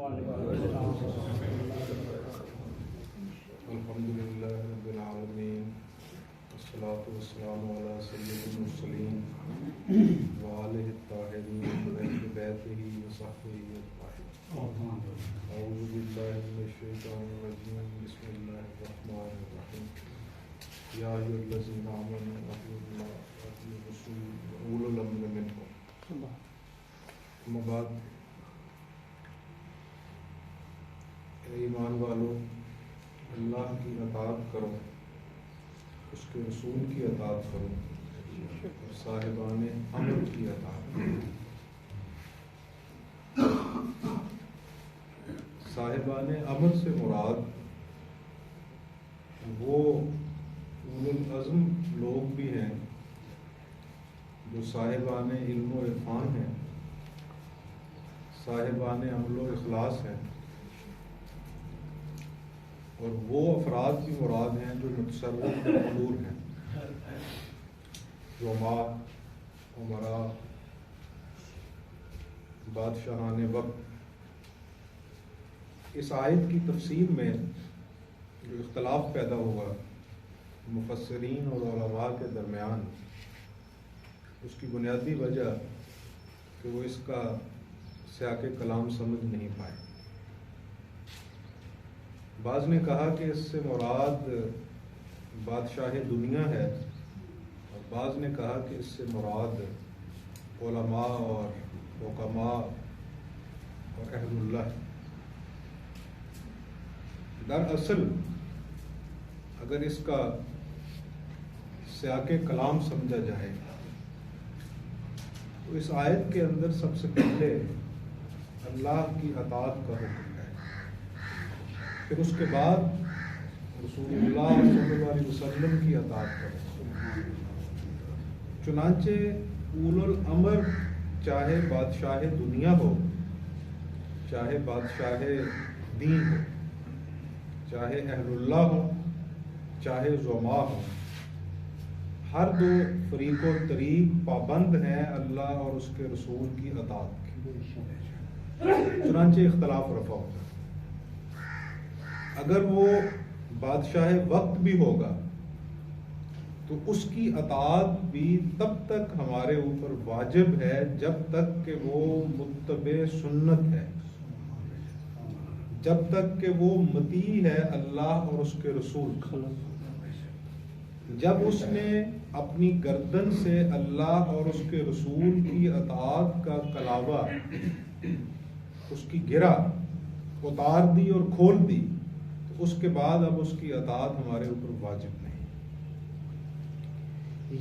الحمدللہ رب العالمین والصلاة والسلام علی سید المرسلین وآلہ الطاہرین وأہل بیتہ وصحبہ اجمعین۔ اعوذ باللہ من الشیطان الرجیم، بسم اللہ الرحمن الرحیم۔ یا ایھا الذین آمنوا اطیعوا اللہ واطیعوا الرسول واولی الامر منکم۔ اما بعد، اے ایمان والو، اللہ کی اطاعت کرو، اس کے رسول کی اطاعت کرو اور صاحبان امر کی اطاعت کرو۔ صاحبان امر سے مراد وہ اولو العزم لوگ بھی ہیں جو صاحبان علم و عرفان ہیں، صاحبان عمل و اخلاص ہیں، اور وہ افراد بھی مراد ہیں جو متصرف امور ہیں، زعماء، امراء، بادشاہان وقت۔ اس آیت کی تفسیر میں جو اختلاف پیدا ہوا مفسرین اور علماء کے درمیان، اس کی بنیادی وجہ کہ وہ اس کا سیاق کلام سمجھ نہیں پائے۔ بعض نے کہا کہ اس سے مراد بادشاہ دنیا ہے، اور بعض نے کہا کہ اس سے مراد علماء اور حکماء اور اہل اللہ۔ دراصل اگر اس کا سیاق کلام سمجھا جائے تو اس آیت کے اندر سب سے پہلے اللہ کی اطاعت کا حکم ہے، پھر اس کے بعد رسول اللہ صلی اللہ علیہ وسلم کی اطاعت کا حکم۔ چنانچہ اولو الامر چاہے بادشاہ دنیا ہو، چاہے بادشاہ دین ہو، چاہے اہل اللہ ہو، چاہے زعماء ہو، ہر دو فریق و طریق پابند ہیں اللہ اور اس کے رسول کی اطاعت کی، چنانچہ اختلاف رفع ہوتا ہے۔ اگر وہ بادشاہ وقت بھی ہوگا تو اس کی اطاعت بھی تب تک ہمارے اوپر واجب ہے جب تک کہ وہ متبع سنت ہے، جب تک کہ وہ مطیع ہے اللہ اور اس کے رسول۔ جب اس نے اپنی گردن سے اللہ اور اس کے رسول کی اطاعت کا کلاوہ، اس کی گرہ اتار دی اور کھول دی، تو اس کے بعد اب اس کی اطاعت ہمارے اوپر واجب نہیں۔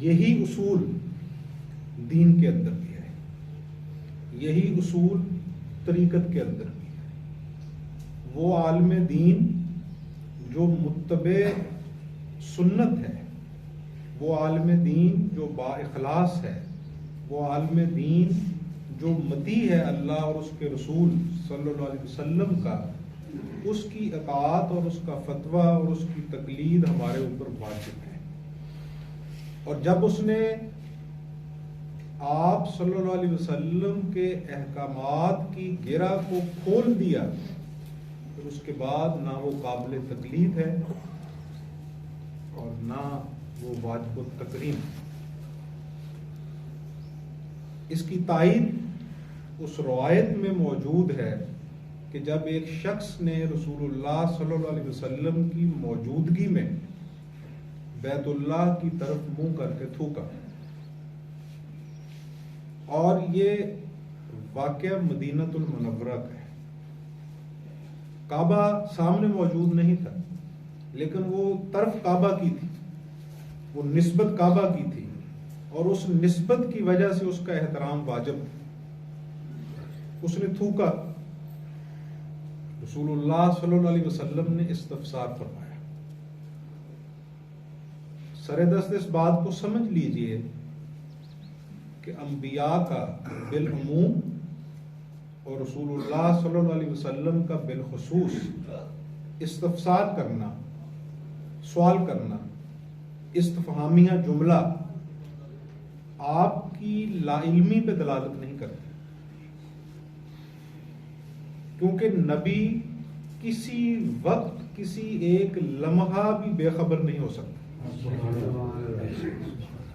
یہی اصول دین کے اندر بھی ہے، یہی اصول طریقت کے اندر بھی ہے۔ وہ عالم دین جو متبع سنت ہے، وہ عالم دین جو با اخلاص ہے، وہ عالم دین جو مطیع ہے اللہ اور اس کے رسول صلی اللہ علیہ وسلم کا، اس کی اطاعت اور اس کا فتویٰ اور اس کی تقلید ہمارے اوپر واجب ہے۔ اور جب اس نے آپ صلی اللہ علیہ وسلم کے احکامات کی گرہ کو کھول دیا، پھر اس کے بعد نہ وہ قابل تقلید ہے اور نہ وہ واجب التکریم۔ اس کی تائید اس روایت میں موجود ہے کہ جب ایک شخص نے رسول اللہ صلی اللہ علیہ وسلم کی موجودگی میں بیت اللہ کی طرف منہ کر کے تھوکا، اور یہ واقعہ مدینہ المنورہ کا ہے۔ کعبہ سامنے موجود نہیں تھا، لیکن وہ طرف کعبہ کی تھی، وہ نسبت کعبہ کی تھی، اور اس نسبت کی وجہ سے اس کا احترام واجب تھا۔ اس نے تھوکا، رسول اللہ صلی اللہ علیہ وسلم نے استفسار فرمایا۔ سر دست اس بات کو سمجھ لیجئے کہ انبیاء کا بالعموم اور رسول اللہ صلی اللہ علیہ وسلم کا بالخصوص استفسار کرنا، سوال کرنا، استفہامیہ جملہ آپ کی لا علمی پہ دلالت نہیں کرتی۔ کیونکہ نبی کسی وقت کسی ایک لمحہ بھی بے خبر نہیں ہو سکتا،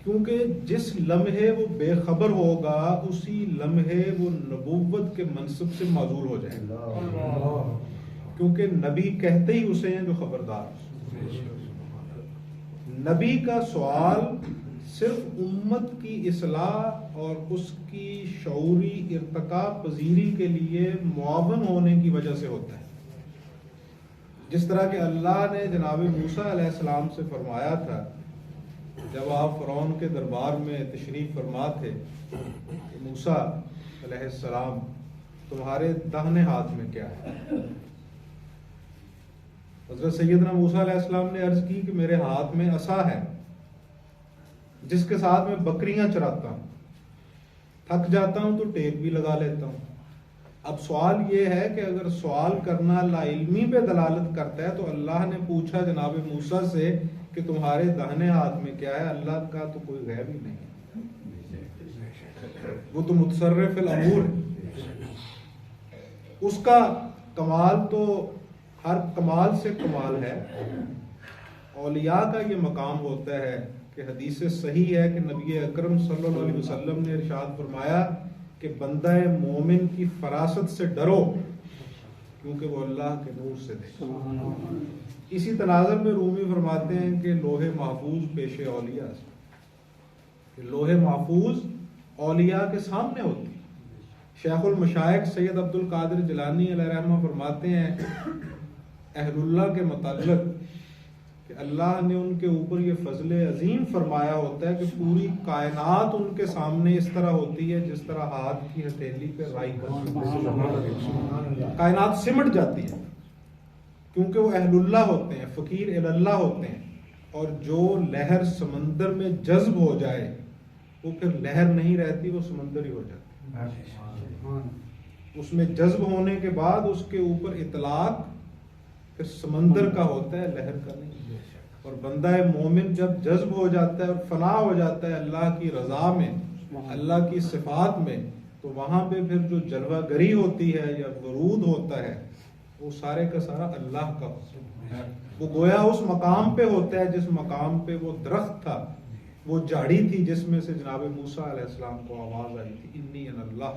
کیونکہ جس لمحے وہ بے خبر ہوگا اسی لمحے وہ نبوت کے منصب سے معزول ہو جائے گا، کیونکہ نبی کہتے ہی اسے ہیں جو خبردار۔ نبی کا سوال صرف امت کی اصلاح اور اس کی شعوری ارتقاء پذیری کے لیے معاون ہونے کی وجہ سے ہوتا ہے، جس طرح کہ اللہ نے جناب موسیٰ علیہ السلام سے فرمایا تھا جب آپ فرعون کے دربار میں تشریف فرما تھے کہ موسیٰ علیہ السلام تمہارے داہنے ہاتھ میں کیا ہے؟ حضرت سیدنا موسیٰ علیہ السلام نے عرض کی کہ میرے ہاتھ میں عصا ہے جس کے ساتھ میں بکریاں چراتا ہوں، تھک جاتا ہوں تو ٹیک بھی لگا لیتا ہوں۔ اب سوال یہ ہے کہ اگر سوال کرنا لا علمی پہ دلالت کرتا ہے تو اللہ نے پوچھا جناب موسیٰ سے کہ تمہارے داہنے ہاتھ میں کیا ہے؟ اللہ کا تو کوئی غیب ہی نہیں ہے، وہ تو متصرف الامور ہے، اس کا کمال تو ہر کمال سے کمال ہے۔ اولیاء کا یہ مقام ہوتا ہے کہ حدیث صحیح ہے کہ نبی اکرم صلی اللہ علیہ وسلم نے ارشاد فرمایا کہ بندہ مومن کی فراست سے ڈرو کیونکہ وہ اللہ کے نور سے دیکھتا۔ اسی تناظر میں رومی فرماتے ہیں کہ لوح محفوظ پیش اولیاء سے، کہ لوح محفوظ اولیاء کے سامنے ہوتی ہے۔ شیخ المشائخ سید عبد القادر جیلانی علیہ رحمہ فرماتے ہیں اہل اللہ کے متعلق کہ اللہ نے ان کے اوپر یہ فضل عظیم فرمایا ہوتا ہے کہ پوری کائنات ان کے سامنے اس طرح ہوتی ہے جس طرح ہاتھ کی ہتھیلی پہ رائی کرتی ہے، کائنات سمٹ جاتی ہے، کیونکہ وہ اہل اللہ ہوتے ہیں، فقیر الی اللہ ہوتے ہیں، اور جو لہر سمندر میں جذب ہو جائے وہ پھر لہر نہیں رہتی، وہ سمندر ہی ہو جاتی، اس میں جذب ہونے کے بعد اس کے اوپر اطلاق پھر سمندر کا ہوتا ہے، لہر کا نہیں۔ اور بندہ مومن جب جذب ہو جاتا ہے اور فنا ہو جاتا ہے اللہ کی رضا میں، اللہ کی صفات میں، تو وہاں پہ پھر جو جلوہ گری ہوتی ہے یا ورود ہوتا ہے وہ سارے کا سارا اللہ کا ہوتا ہے۔ وہ گویا اس مقام پہ ہوتا ہے جس مقام پہ وہ درخت تھا، وہ جھاڑی تھی جس میں سے جناب موسیٰ علیہ السلام کو آواز آئی تھی انی انا اللہ،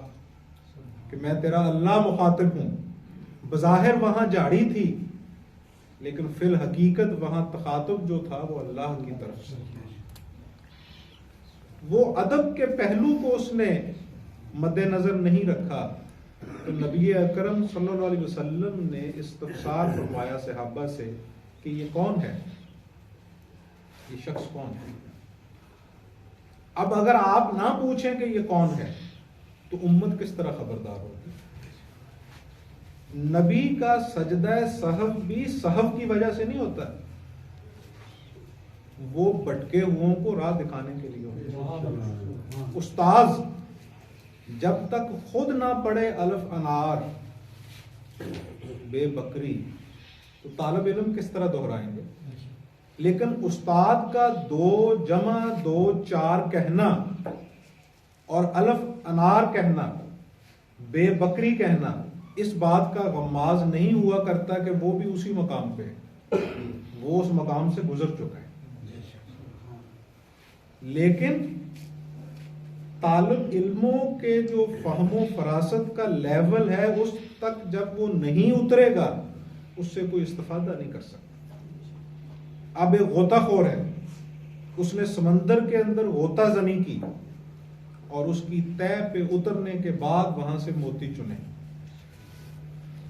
کہ میں تیرا اللہ مخاطب ہوں۔ بظاہر وہاں جھاڑی تھی لیکن فی الحقیقت وہاں تخاطب جو تھا وہ اللہ کی طرف سے۔ وہ ادب کے پہلو کو اس نے مد نظر نہیں رکھا تو نبی اکرم صلی اللہ علیہ وسلم نے استفسار فرمایا صحابہ سے کہ یہ کون ہے، یہ شخص کون ہے؟ اب اگر آپ نہ پوچھیں کہ یہ کون ہے تو امت کس طرح خبردار ہوگی؟ نبی کا سجدہ سہو بھی سہو کی وجہ سے نہیں ہوتا، وہ بٹکے ہوئوں کو راہ دکھانے کے لیے ہوتا۔ استاذ جب تک خود نہ پڑھے الف انار بے بکری تو طالب علم کس طرح دہرائیں گے؟ لیکن استاد کا 2 جمع 2 4 کہنا اور الف انار کہنا، بے بکری کہنا، اس بات کا غماز نہیں ہوا کرتا کہ وہ بھی اسی مقام پہ، وہ اس مقام سے گزر چکا ہے۔ لیکن طالب علموں کے جو فہم و فراست کا لیول ہے اس تک جب وہ نہیں اترے گا اس سے کوئی استفادہ نہیں کر سکتا۔ اب ایک غوطہ خور ہے، اس نے سمندر کے اندر غوطہ زنی کی اور اس کی تہ پہ اترنے کے بعد وہاں سے موتی چنے۔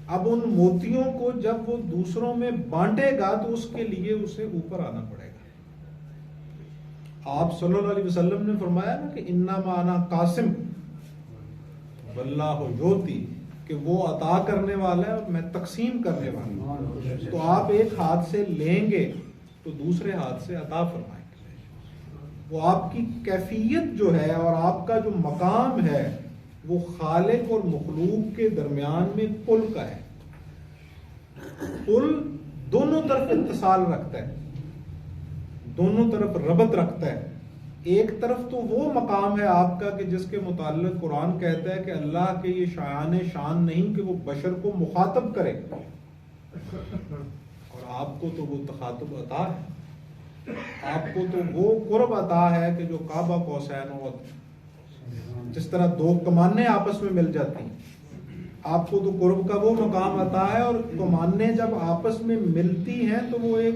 اب ان موتیوں کو جب وہ دوسروں میں بانٹے گا تو اس کے لیے اسے اوپر آنا پڑے گا۔ آپ صلی اللہ علیہ وسلم نے فرمایا نا کہ انما انا قاسم واللہ یعطی، کہ وہ عطا کرنے والا ہے اور میں تقسیم کرنے والا ہوں۔ تو آپ ایک ہاتھ سے لیں گے تو دوسرے ہاتھ سے عطا فرمائیں گے۔ وہ آپ کی کیفیت جو ہے اور آپ کا جو مقام ہے وہ خالق اور مخلوق کے درمیان میں پل کا ہے۔ پل دونوں طرف اتصال رکھتا ہے، دونوں طرف ربط رکھتا ہے، ایک طرف تو وہ مقام ہے آپ کا کہ جس کے متعلق قرآن کہتا ہے کہ اللہ کے یہ شایان شان نہیں کہ وہ بشر کو مخاطب کرے، اور آپ کو تو وہ تخاطب عطا ہے، آپ کو تو وہ قرب عطا ہے کہ جو کعبہ قوسین ہو، جس طرح دو کمانیں آپس میں مل جاتی ہیں، آپ کو تو قرب کا وہ مقام عطا ہے، اور کمانیں جب آپس میں ملتی ہیں تو وہ ایک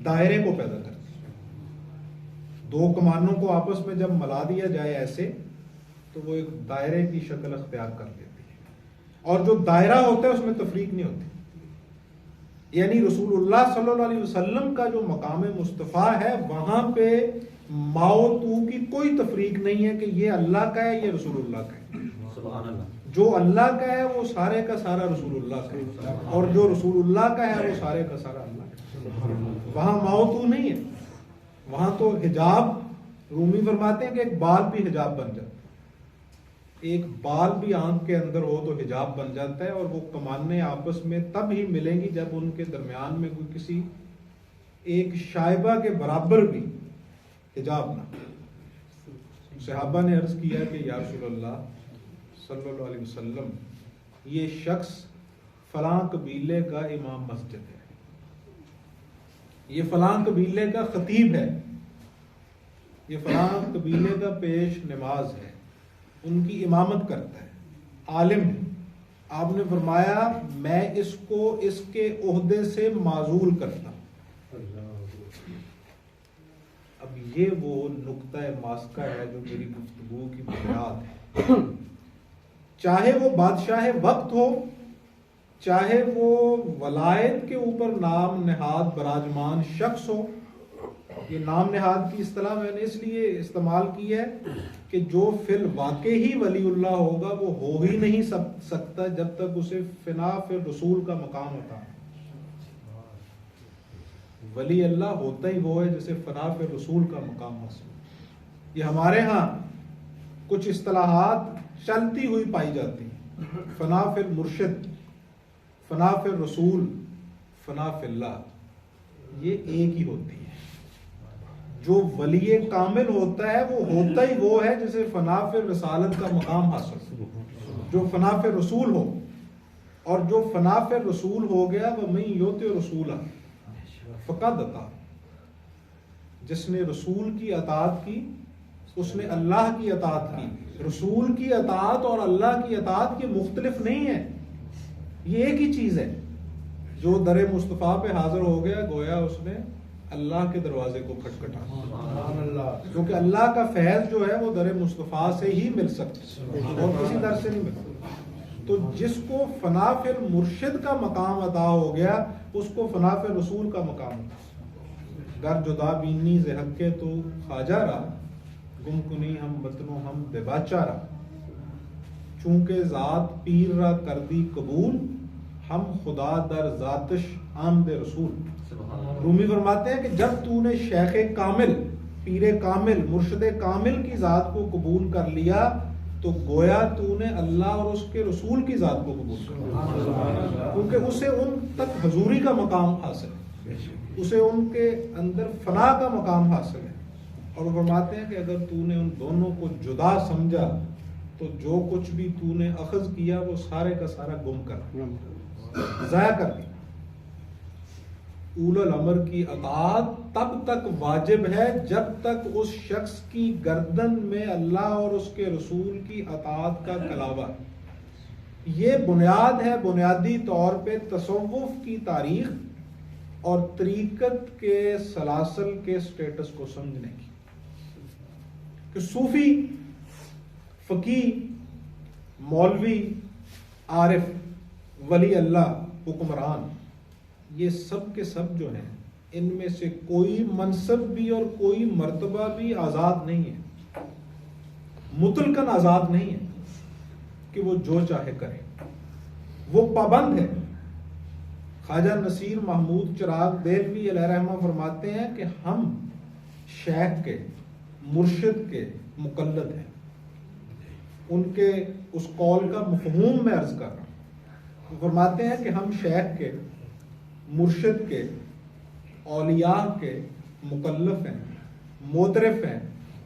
دائرے کو پیدا کرتی ہیں۔ دو کمانوں کو آپس میں جب ملا دیا جائے ایسے تو وہ ایک دائرے کی شکل اختیار کر لیتی ہے، اور جو دائرہ ہوتا ہے اس میں تفریق نہیں ہوتی۔ یعنی رسول اللہ صلی اللہ علیہ وسلم کا جو مقام مصطفیٰ ہے وہاں پہ ماؤ تو کی کوئی تفریق نہیں ہے کہ یہ اللہ کا ہے یہ رسول اللہ کا ہے۔ سبحان اللہ۔ جو اللہ کا ہے وہ سارے کا سارا رسول اللہ کا ہے، اور جو رسول اللہ کا ہے وہ سارے کا سارا اللہ کا ہے۔ وہاں ماؤ تو نہیں ہے، وہاں تو حجاب، رومی فرماتے ہیں کہ ایک بال بھی حجاب بن جاتا ہے، ایک بال بھی آنکھ کے اندر ہو تو حجاب بن جاتا ہے، اور وہ کمانیں آپس میں تب ہی ملیں گی جب ان کے درمیان میں کوئی کسی ایک شائبہ کے برابر بھی حجاب نہ ہو۔ صحابہ نے عرض کیا کہ یا رسول اللہ صلی اللہ علیہ وسلم، یہ شخص فلاں قبیلے کا امام مسجد ہے، یہ فلاں قبیلے کا خطیب ہے، یہ فلاں قبیلے کا پیش نماز ہے، ان کی امامت کرتا ہے، عالم ہے۔ آپ نے فرمایا میں اس کو اس کے عہدے سے معزول کرتا ہوں۔ اب یہ وہ نقطہ ماسکہ ہے جو میری گفتگو کی بنیاد ہے۔ چاہے وہ بادشاہ وقت ہو، چاہے وہ ولایت کے اوپر نام نہاد براجمان شخص ہو، یہ نام نہاد کی اصطلاح میں نے اس لیے استعمال کی ہے کہ جو فی الواقع ہی ولی اللہ ہوگا وہ ہو ہی نہیں سکتا جب تک اسے فنا فی رسول کا مقام ہوتا ہے۔ ولی اللہ ہوتا ہی وہ ہے جسے فنا فی رسول کا مقام حاصل ہو۔ یہ ہمارے ہاں کچھ اصطلاحات چلتی ہوئی پائی جاتی ہیں، فنا فی مرشد، فنا فی رسول، فنا فی اللہ، یہ ایک ہی ہوتی ہے۔ جو ولی کامل ہوتا ہے وہ ہوتا ہی وہ ہے جسے فنا فی رسالت کا مقام حاصل ہو، جو فنا فی رسول ہو، اور جو فنا فی رسول ہو گیا وَمَن یُطِعِ الرَّسُولَ فقد اطاع، جس نے رسول کی اطاعت کی اس نے اللہ کی اطاعت کی۔ رسول کی اطاعت اور اللہ کی اطاعت یہ مختلف نہیں ہے، یہ ایک ہی چیز ہے۔ جو در مصطفیٰ پہ حاضر ہو گیا گویا اس نے اللہ کے دروازے کو کھٹکھٹا، کیونکہ اللہ کا فیض جو ہے وہ در مصطفیٰ سے ہی مل سکتا ہے اور کسی در سے نہیں ملتا۔ تو جس کو فنا فی المرشد کا مقام عطا ہو گیا اس کو فنا فی رسول کا مقام عطا۔ گر جدا بینی ز حق تو خواجہ را، گم کنی ہم وطنو ہم بباچا را، چونکہ ذات پیر را کردی قبول، ہم خدا در ذاتش آمد رسول۔ رومی فرماتے ہیں کہ جب تو نے شیخ کامل، پیر کامل، مرشد کامل کی ذات کو قبول کر لیا تو گویا تو نے اللہ اور اس کے رسول کی ذات کو قبول کر لیا، کیونکہ اسے ان تک حضوری کا مقام حاصل ہے، اسے ان کے اندر فنا کا مقام حاصل ہے۔ اور وہ فرماتے ہیں کہ اگر تو نے ان دونوں کو جدا سمجھا تو جو کچھ بھی تو نے اخذ کیا وہ سارے کا سارا گم کر ضائع کر دیا۔ اول الامر کی اطاعت تب تک واجب ہے جب تک اس شخص کی گردن میں اللہ اور اس کے رسول کی اطاعت کا کلابہ ہے۔ یہ بنیاد ہے بنیادی طور پہ تصوف کی تاریخ اور طریقت کے سلاسل کے سٹیٹس کو سمجھنے کی، کہ صوفی، فقیہ، مولوی، عارف، ولی اللہ، حکمران، یہ سب کے سب جو ہیں ان میں سے کوئی منصب بھی اور کوئی مرتبہ بھی آزاد نہیں ہے، مطلقاً آزاد نہیں ہے کہ وہ جو چاہے کرے، وہ پابند ہے۔ خواجہ نصیر محمود چراغ دہلوی علیہ رحمہ فرماتے ہیں کہ ہم شیخ کے، مرشد کے مقلد ہیں۔ ان کے اس قول کا مفہوم میں عرض کر رہا ہوں۔ وہ فرماتے ہیں کہ ہم شیخ کے، مرشد کے، اولیاء کے مکلف ہیں، موترف ہیں،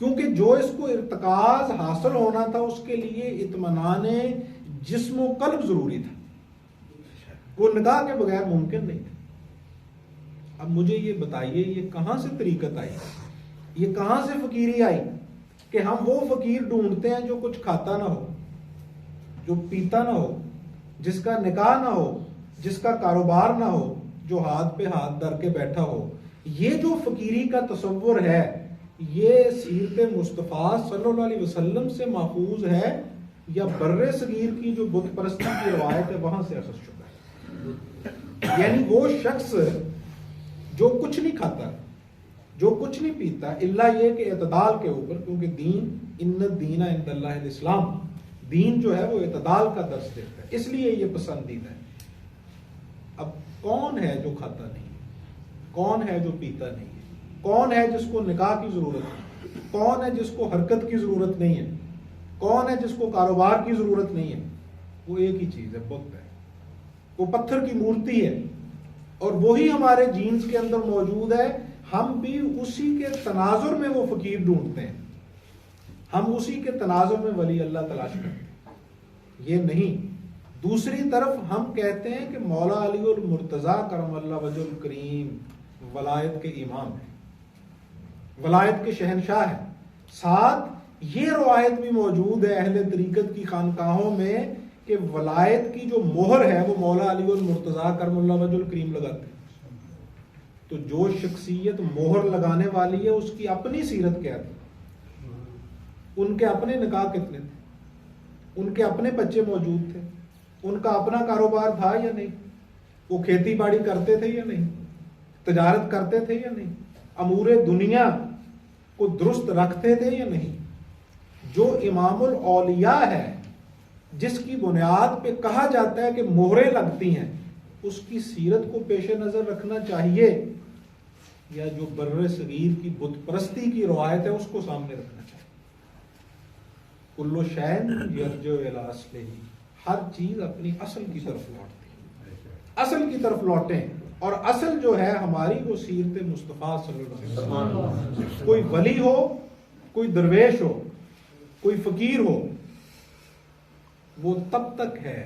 کیونکہ جو اس کو ارتکاز حاصل ہونا تھا اس کے لیے اطمینان جسم و قلب ضروری تھا، وہ نکاح کے بغیر ممکن نہیں تھا۔ اب مجھے یہ بتائیے یہ کہاں سے طریقت آئی، یہ کہاں سے فقیری آئی کہ ہم وہ فقیر ڈھونڈتے ہیں جو کچھ کھاتا نہ ہو، جو پیتا نہ ہو، جس کا نکاح نہ ہو، جس کا کاروبار نہ ہو، جو ہاتھ پہ ہاتھ دھر کے بیٹھا ہو۔ یہ جو فقیری کا تصور ہے یہ سیرت مصطفیٰ صلی اللہ علیہ وسلم سے محفوظ ہے یا بر صغیر کی جو بت پرستی کی روایت ہے وہاں سے اخذ شدہ ہے؟ یعنی وہ شخص جو کچھ نہیں کھاتا، جو کچھ نہیں پیتا، الا یہ کہ اعتدال کے اوپر، کیونکہ دین ان الدین عند اللہ الاسلام، دین جو ہے وہ اعتدال کا درس دیتا ہے، اس لیے یہ پسندیدہ ہے۔ اب کون ہے جو کھاتا نہیں، کون ہے جو پیتا نہیں ہے، کون ہے جس کو نکاح کی ضرورت ہے، کون ہے جس کو حرکت کی ضرورت نہیں ہے، کون ہے جس کو کاروبار کی ضرورت نہیں ہے؟ وہ ایک ہی چیز ہے، بت ہے، وہ پتھر کی مورتی ہے، اور وہی ہمارے جینز کے اندر موجود ہے۔ ہم بھی اسی کے تناظر میں وہ فقیر ڈھونڈتے ہیں، ہم اسی کے تناظر میں ولی اللہ تلاش کرتے ہیں، یہ نہیں۔ دوسری طرف ہم کہتے ہیں کہ مولا علی المرتضیٰ کرم اللہ وجہ الکریم ولایت کے امام ہیں، ولایت کے شہنشاہ ہیں۔ ساتھ یہ روایت بھی موجود ہے اہل طریقت کی خانقاہوں میں کہ ولایت کی جو مہر ہے وہ مولا علی المرتضیٰ کرم اللہ وجہ الکریم لگاتے ہیں۔ تو جو شخصیت مہر لگانے والی ہے اس کی اپنی سیرت کیا تھی، ان کے اپنے نکاح کتنے تھے، ان کے اپنے بچے موجود تھے، ان کا اپنا کاروبار تھا یا نہیں، وہ کھیتی باڑی کرتے تھے یا نہیں، تجارت کرتے تھے یا نہیں، امور دنیا کو درست رکھتے تھے یا نہیں۔ جو امام الاولیاء ہے، جس کی بنیاد پہ کہا جاتا ہے کہ مہریں لگتی ہیں، اس کی سیرت کو پیش نظر رکھنا چاہیے یا جو بر صغیر کی بت پرستی کی روایت ہے اس کو سامنے رکھنا چاہیے؟ کل شین یرجع الی اصلہ، ہر چیز اپنی اصل کی طرف لوٹتی ہے، اصل کی طرف لوٹیں، اور اصل جو ہے ہماری وہ سیرت مصطفیٰ صلی اللہ علیہ وسلم۔ کوئی ولی ہو، کوئی درویش ہو، کوئی فقیر ہو، وہ تب تک ہے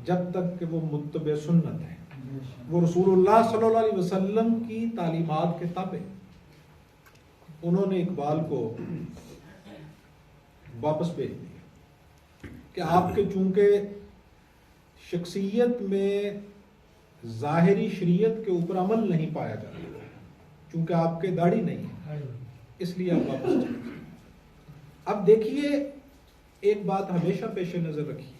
جب تک کہ وہ متبع سنت ہے، وہ رسول اللہ صلی اللہ علیہ وسلم کی تعلیمات کے تابع۔ انہوں نے اقبال کو واپس بھیج دیا کہ آپ کے چونکہ شخصیت میں ظاہری شریعت کے اوپر عمل نہیں پایا جاتا، چونکہ آپ کے داڑھی نہیں ہے، اس لیے آپ واپس چلے جائیں۔ اب دیکھیے ایک بات ہمیشہ پیش نظر رکھیے،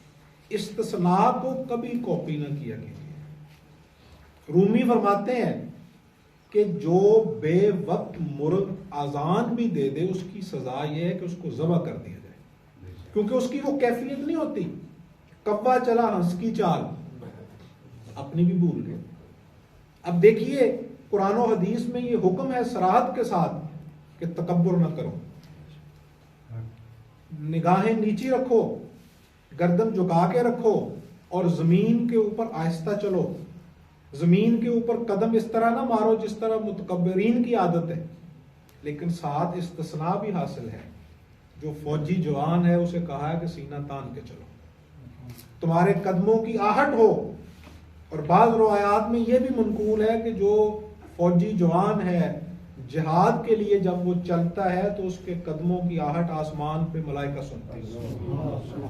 استثناء کو کبھی کاپی نہ کیا کیجیے۔ رومی فرماتے ہیں کہ جو بے وقت مرغ آذان بھی دے دے اس کی سزا یہ ہے کہ اس کو ذبح کر دیا جائے، کیونکہ اس کی وہ کیفیت نہیں ہوتی۔ کوا چلا ہنس کی چال، اپنی بھی بھول گئے۔ اب دیکھیے قرآن و حدیث میں یہ حکم ہے صراحت کے ساتھ کہ تکبر نہ کرو، نگاہیں نیچی رکھو، گردن جھکا کے رکھو، اور زمین کے اوپر آہستہ چلو، زمین کے اوپر قدم اس طرح نہ مارو جس طرح متکبرین کی عادت ہے۔ لیکن ساتھ استثناء بھی حاصل ہے، جو فوجی جوان ہے اسے کہا ہے کہ سینہ تان کے چلو، تمہارے قدموں کی آہٹ ہو۔ اور بعض روایات میں یہ بھی منقول ہے کہ جو فوجی جوان ہے جہاد کے لیے جب وہ چلتا ہے تو اس کے قدموں کی آہٹ آسمان پہ ملائکہ سنتی ہے۔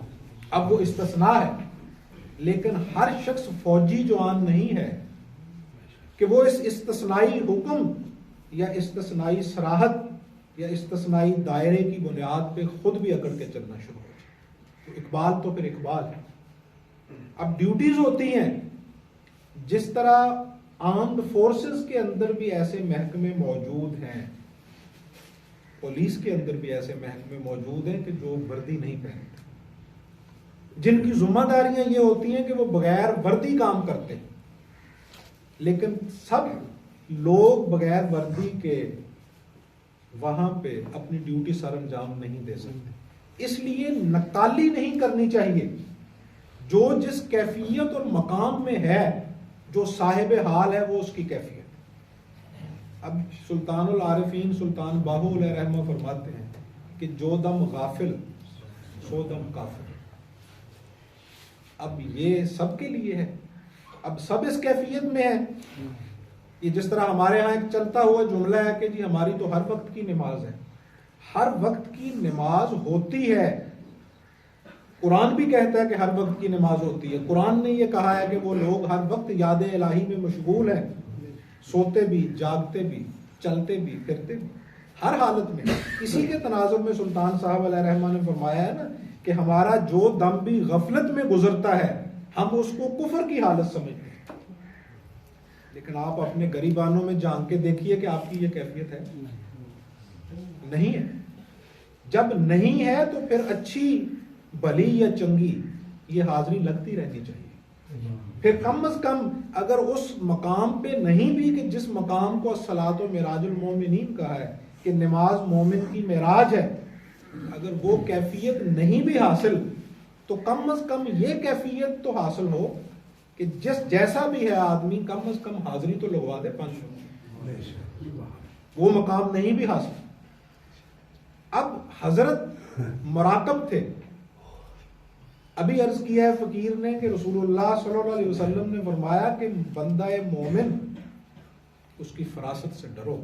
اب وہ استثناء ہے، لیکن ہر شخص فوجی جوان نہیں ہے کہ وہ اس استثنائی حکم یا استثنائی صراحت یا استثنائی دائرے کی بنیاد پہ خود بھی اکڑ کے چلنا شروع ہو جائے۔ تو اقبال تو پھر اقبال ہے۔ اب ڈیوٹیز ہوتی ہیں، جس طرح آرمڈ فورسز کے اندر بھی ایسے محکمے موجود ہیں، پولیس کے اندر بھی ایسے محکمے موجود ہیں کہ جو وردی نہیں پہنتے، جن کی ذمہ داریاں یہ ہوتی ہیں کہ وہ بغیر وردی کام کرتے ہیں، لیکن سب لوگ بغیر وردی کے وہاں پہ اپنی ڈیوٹی سر انجام نہیں دے سکتے۔ اس لیے نکالی نہیں کرنی چاہیے، جو جس کیفیت اور مقام میں ہے، جو صاحب حال ہے وہ اس کی کیفیت۔ اب سلطان العارفین سلطان باہو علیہ رحمہ فرماتے ہیں کہ جو دم غافل سو دم کافر. اب یہ سب کے لیے ہے، اب سب اس کیفیت میں ہے. یہ جس طرح ہمارے ہاں ایک چلتا ہوا جملہ ہے کہ جی ہماری تو ہر وقت کی نماز ہے. ہر وقت کی نماز ہوتی ہے، قرآن بھی کہتا ہے کہ ہر وقت کی نماز ہوتی ہے. قرآن نے یہ کہا ہے کہ وہ لوگ ہر وقت یاد الہی میں مشغول ہیں، سوتے بھی، جاگتے بھی، چلتے بھی، پھرتے بھی، ہر حالت میں. اسی کے تناظر میں سلطان صاحب علیہ رحمہ نے فرمایا ہے نا کہ ہمارا جو دم بھی غفلت میں گزرتا ہے ہم اس کو کفر کی حالت سمجھتے ہیں. لیکن آپ اپنے غریبانوں میں جان کے دیکھیے کہ آپ کی یہ کیفیت ہے؟ نہیں ہے. جب نہیں ہے تو پھر اچھی بھلی یا چنگی یہ حاضری لگتی رہنی چاہیے. پھر کم از کم اگر اس مقام پہ نہیں بھی کہ جس مقام کو الصلاۃ و معراج المومنین کہا ہے کہ نماز مومن کی معراج ہے، اگر وہ کیفیت نہیں بھی حاصل تو کم از کم یہ کیفیت تو حاصل ہو کہ جیسا بھی ہے آدمی کم از کم حاضری تو لگوا دے 5 منٹ. وہ مقام نہیں بھی حاصل. اب حضرت مراقب تھے. ابھی عرض کیا ہے فقیر نے کہ رسول اللہ صلی اللہ علیہ وسلم نے فرمایا کہ بندہ مومن اس کی فراست سے ڈرو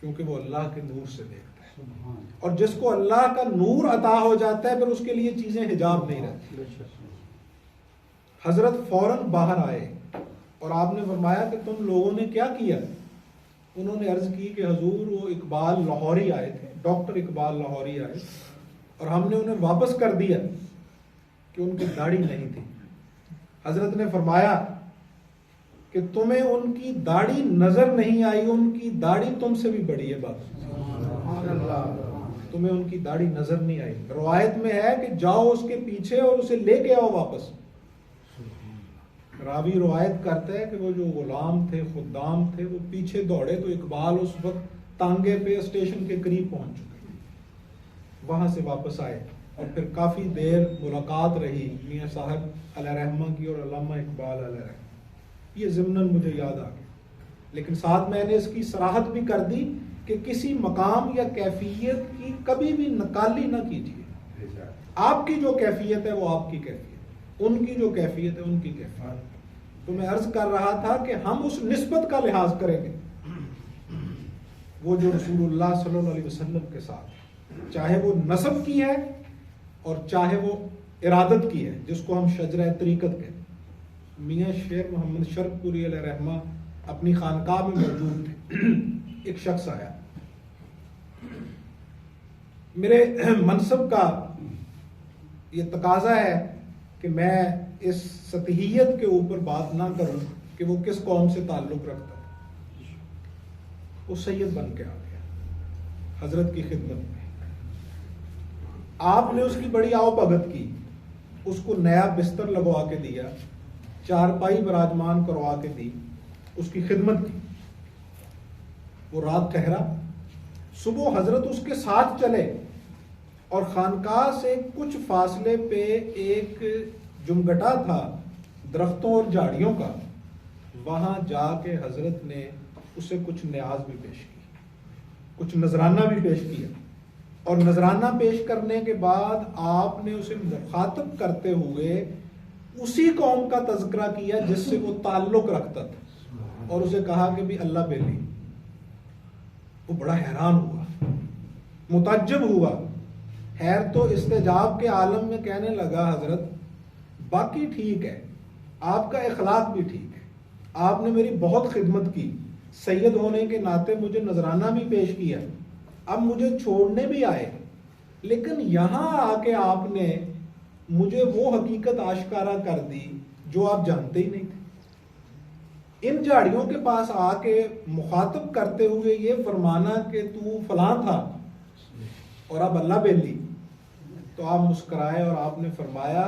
کیونکہ وہ اللہ کے نور سے دیکھتا ہے، اور جس کو اللہ کا نور عطا ہو جاتا ہے پھر اس کے لیے چیزیں حجاب نہیں رہتی. حضرت فوراً باہر آئے اور آپ نے فرمایا کہ تم لوگوں نے کیا کیا؟ انہوں نے عرض کی کہ حضور وہ اقبال لاہوری آئے تھے، ڈاکٹر اقبال لاہوری آئے اور ہم نے انہیں واپس کر دیا کہ ان کی داڑھی نہیں تھی. حضرت نے فرمایا کہ تمہیں ان کی داڑھی نظر نہیں آئی، ان کی داڑھی تم سے بھی بڑی ہے. بات تمہیں ان کی داڑھی نظر نہیں آئی. روایت میں ہے کہ جاؤ اس کے پیچھے اور اسے لے کے آؤ واپس. راوی روایت کرتا ہے کہ وہ جو غلام تھے، خدام تھے، وہ پیچھے دوڑے تو اقبال اس وقت تانگے پہ اسٹیشن کے قریب پہنچ چکے. وہاں سے واپس آئے اور پھر کافی دیر ملاقات رہی میاں صاحب علیہ رحمہ کی اور علامہ اقبال علیہ رحمہ. یہ ضمناً مجھے یاد آ گیا، لیکن ساتھ میں نے اس کی صراحت بھی کر دی کہ کسی مقام یا کیفیت کی کبھی بھی نکالی نہ کیجیے. آپ کی جو کیفیت ہے وہ آپ کی کیفیت، ان کی جو کیفیت ہے ان کی کیفیت. تو میں عرض کر رہا تھا کہ ہم اس نسبت کا لحاظ کریں گے وہ جو رسول اللہ صلی اللہ علیہ وسلم کے ساتھ، چاہے وہ نسب کی ہے اور چاہے وہ ارادت کی ہے، جس کو ہم شجرہ طریقت کہتے ہیں. میاں شیر محمد شرف پوری علیہ رحمہ اپنی خانقاہ میں موجود تھے. ایک شخص آیا. میرے منصب کا یہ تقاضا ہے کہ میں اس سطحیت کے اوپر بات نہ کروں کہ وہ کس قوم سے تعلق رکھتا ہے. وہ سید بن کے آ گیا حضرت کی خدمت میں. آپ نے اس کی بڑی آؤ بھگت کی، اس کو نیا بستر لگوا کے دیا، چارپائی براجمان کروا کے دی، اس کی خدمت کی. وہ رات ٹھہرا، صبح حضرت اس کے ساتھ چلے اور خانقاہ سے کچھ فاصلے پہ ایک جمگٹا تھا درختوں اور جھاڑیوں کا. وہاں جا کے حضرت نے اسے کچھ نیاز بھی پیش کی، کچھ نذرانہ بھی پیش کیا، اور نذرانہ پیش کرنے کے بعد آپ نے اسے مخاطب کرتے ہوئے اسی قوم کا تذکرہ کیا جس سے وہ تعلق رکھتا تھا، اور اسے کہا کہ بھی اللہ بیلی. وہ بڑا حیران ہوا، متعجب ہوا. خیر تو استجاب کے عالم میں کہنے لگا حضرت باقی ٹھیک ہے، آپ کا اخلاق بھی ٹھیک ہے، آپ نے میری بہت خدمت کی، سید ہونے کے ناطے مجھے نذرانہ بھی پیش کیا، اب مجھے چھوڑنے بھی آئے، لیکن یہاں آ کے آپ نے مجھے وہ حقیقت آشکارا کر دی جو آپ جانتے ہی نہیں تھے. ان جھاڑیوں کے پاس آ کے مخاطب کرتے ہوئے یہ فرمانا کہ تو فلاں تھا اور اب اللہ بیلی. تو آپ مسکرائے اور آپ نے فرمایا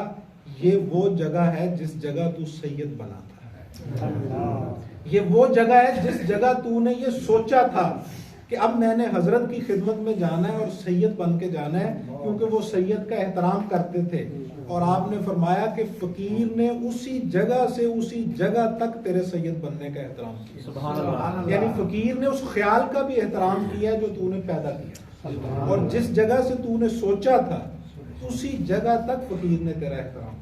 یہ وہ جگہ ہے جس جگہ تو سید بنا تھا، یہ وہ جگہ ہے جس جگہ تو نے یہ سوچا تھا کہ اب میں نے حضرت کی خدمت میں جانا ہے اور سید بن کے جانا ہے، کیونکہ وہ سید کا احترام کرتے تھے. اور آپ نے فرمایا کہ فقیر نے اسی جگہ سے اسی جگہ تک تیرے سید بننے کا احترام کیا. سبحان اللہ. یعنی فقیر نے اس خیال کا بھی احترام کیا جو تو نے پیدا کیا. اور جس جگہ سے تو نے سوچا تھا اسی جگہ تک فقیر نے تیرا احترام.